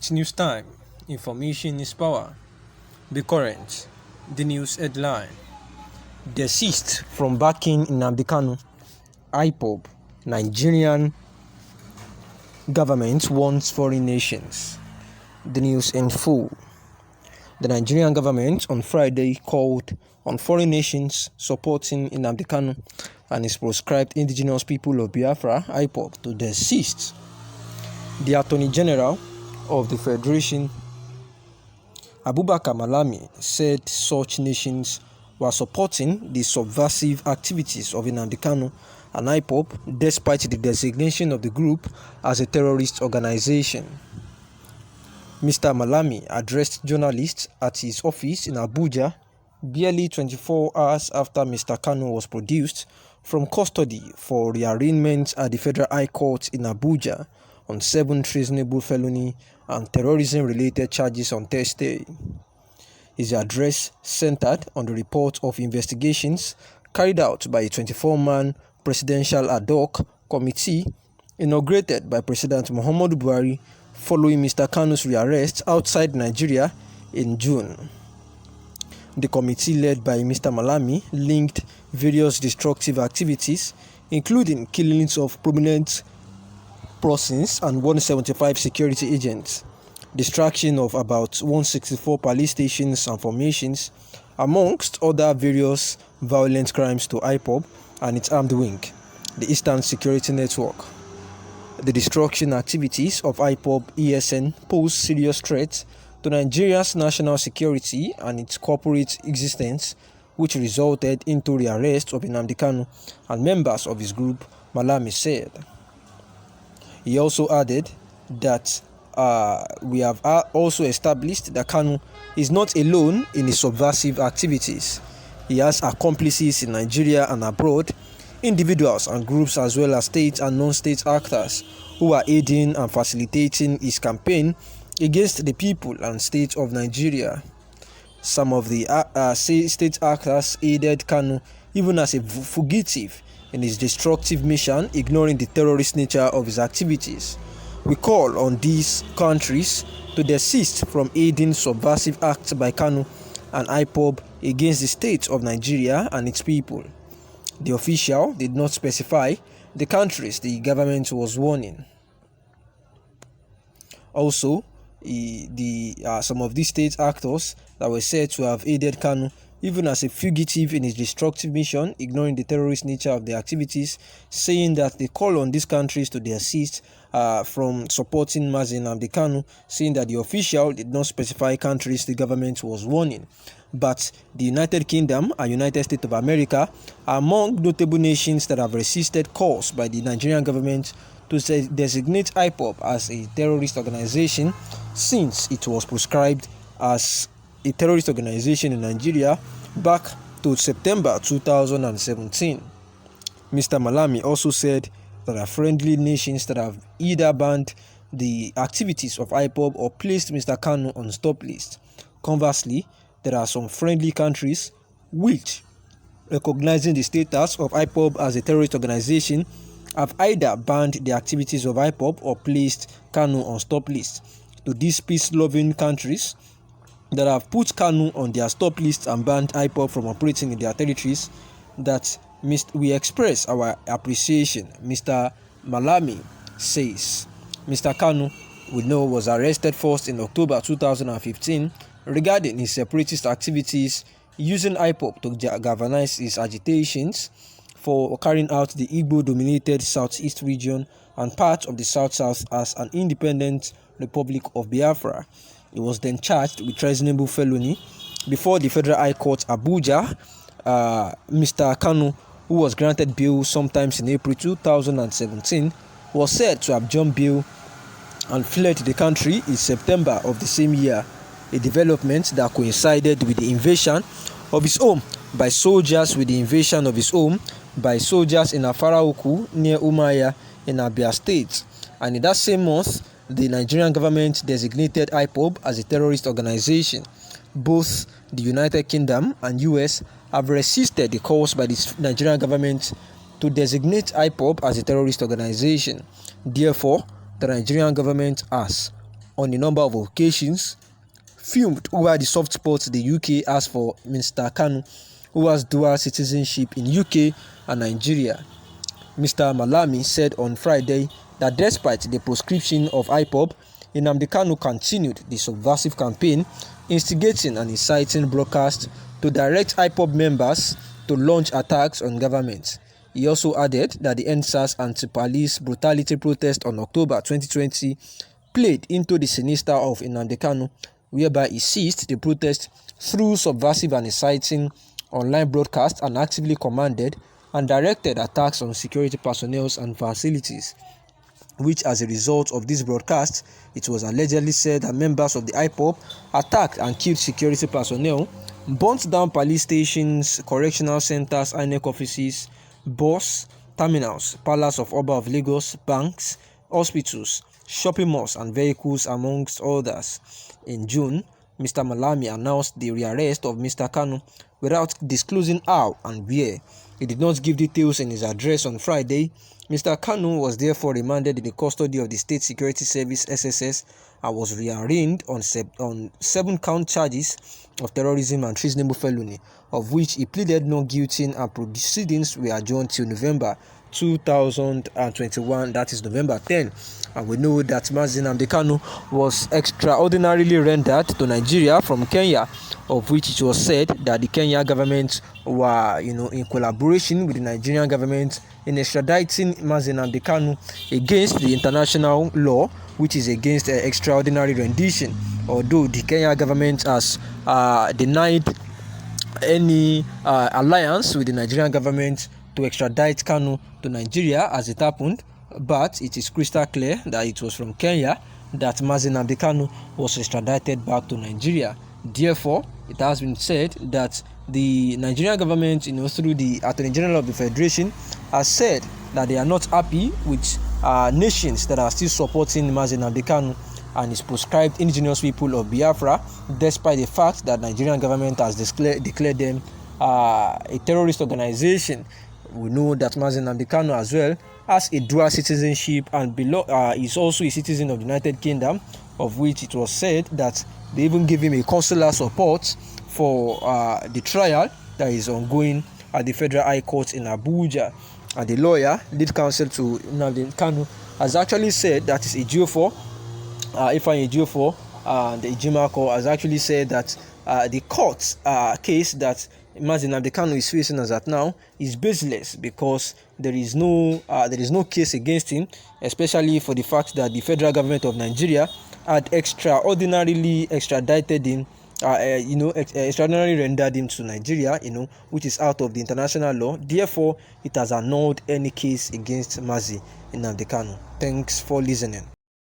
It's news time. Information is power. Be current. The news headline. Desist from backing Nnamdi Kanu. IPOB. Nigerian government warns foreign nations. The news in full. The Nigerian government on Friday called on foreign nations supporting Nnamdi Kanu and his proscribed indigenous people of Biafra, IPOB, to desist. The Attorney General of the Federation, Abubakar Malami, said such nations were supporting the subversive activities of Nnamdi Kanu and IPOB despite the designation of the group as a terrorist organization. Mr. Malami addressed journalists at his office in Abuja barely 24 hours after Mr. Kanu was produced from custody for rearraignment at the Federal High Court in Abuja on 7 treasonable felony and terrorism-related charges on Thursday. His address centered on the report of investigations carried out by a 24-man presidential ad hoc committee inaugurated by President Muhammadu Buhari following Mr. Kanu's rearrest outside Nigeria in June. The committee led by Mr. Malami linked various destructive activities, including killings of prominent persons and 175 security agents, destruction of about 164 police stations and formations, amongst other various violent crimes to IPOB and its armed wing, the Eastern Security Network. The destruction activities of IPOB ESN pose serious threats to Nigeria's national security and its corporate existence, which resulted into the arrest of Nnamdi Kanu and members of his group, Malami said. He also added that we have also established that Kanu is not alone in his subversive activities. He has accomplices in Nigeria and abroad, individuals and groups as well as state and non-state actors who are aiding and facilitating his campaign against the people and state of Nigeria. Some of the state actors aided Kanu even as a fugitive in his destructive mission, ignoring the terrorist nature of his activities. We call on these countries to desist from aiding subversive acts by Kanu and IPOB against the state of Nigeria and its people. The official did not specify the countries the government was warning. Also, some of these state actors that were said to have aided Kanu even as a fugitive in his destructive mission, ignoring the terrorist nature of the activities, saying that they call on these countries to desist from supporting Nnamdi Kanu, saying that the official did not specify countries the government was warning. But the United Kingdom and United States of America are among notable nations that have resisted calls by the Nigerian government to designate IPOB as a terrorist organization since it was proscribed as a terrorist organization in Nigeria back to September 2017. Mr. Malami also said there are friendly nations that have either banned the activities of IPOB or placed Mr. Kanu on stop list. Conversely, there are some friendly countries which, recognizing the status of IPOB as a terrorist organization, have either banned the activities of IPOB or placed Kanu on stop list. To these peace-loving countries that have put Kanu on their stop list and banned IPOB from operating in their territories, that we express our appreciation, Mr. Malami says. Mr. Kanu, we know, was arrested first in October 2015 regarding his separatist activities using IPOB to galvanize his agitations for carrying out the Igbo-dominated Southeast region and part of the South-South as an independent Republic of Biafra. He was then charged with treasonable felony before the Federal High Court Abuja. Mr. Kanu, who was granted bail sometimes in April 2017, was said to have jumped bail and fled the country in September of the same year, a development that coincided with the invasion of his home by soldiers in Afaraoku near Umuahia in Abia State. And in that same month, the Nigerian government designated IPOB as a terrorist organization. Both the United Kingdom and US have resisted the calls by the Nigerian government to designate IPOB as a terrorist organization. Therefore, the Nigerian government has on a number of occasions, filmed over the soft spot the UK has for Mr. Kanu, who has dual citizenship in UK and Nigeria. Mr. Malami said on Friday that despite the proscription of IPOB, Nnamdi Kanu continued the subversive campaign, instigating and inciting broadcasts to direct IPOB members to launch attacks on government. He also added that the NSAS anti-police brutality protest on October 2020 played into the sinister of Nnamdi Kanu, whereby he seized the protest through subversive and inciting online broadcasts and actively commanded and directed attacks on security personnel and facilities, which as a result of this broadcast, it was allegedly said that members of the IPOB attacked and killed security personnel, burnt down police stations, correctional centers, INEC offices, bus terminals, Palace of Oba of Lagos, banks, hospitals, shopping malls and vehicles, amongst others. In June, Mr. Malami announced the rearrest of Mr. Kanu without disclosing how and where. He did not give details in his address on Friday. Mr. Kanu was therefore remanded in the custody of the State Security Service (SSS) and was rearraigned on 7-count charges of terrorism and treasonable felony, of which he pleaded not guilty, and proceedings were adjourned till November 2021, that is November 10. And we know that Nnamdi Kanu was extraordinarily rendered to Nigeria from Kenya, of which it was said that the Kenya government were, in collaboration with the Nigerian government in extraditing Nnamdi Kanu against the international law, which is against extraordinary rendition. Although the Kenya government has denied any alliance with the Nigerian government to extradite Kanu to Nigeria as it happened, but it is crystal clear that it was from Kenya that Nnamdi Kanu was extradited back to Nigeria. Therefore, it has been said that the Nigerian government, through the Attorney General of the Federation, has said that they are not happy with nations that are still supporting Nnamdi Kanu and his proscribed indigenous people of Biafra, despite the fact that Nigerian government has declared them a terrorist organization. We know that Nnamdi Kanu as well has a dual citizenship and is also a citizen of the United Kingdom, of which it was said that they even gave him a consular support for the trial that is ongoing at the Federal High Court in Abuja. And the lawyer, lead counsel to Nnamdi Kanu, has actually said that is Ejiofor, Ifeanyi Ejiofor, the Ejimako, has actually said that the court case that Nnamdi Kanu is facing as at now is baseless, because there is no case against him, especially for the fact that the federal government of Nigeria had extraordinarily extradited him, extraordinarily rendered him to Nigeria, which is out of the international law. Therefore, it has annulled any case against Nnamdi Kanu. Thanks for listening.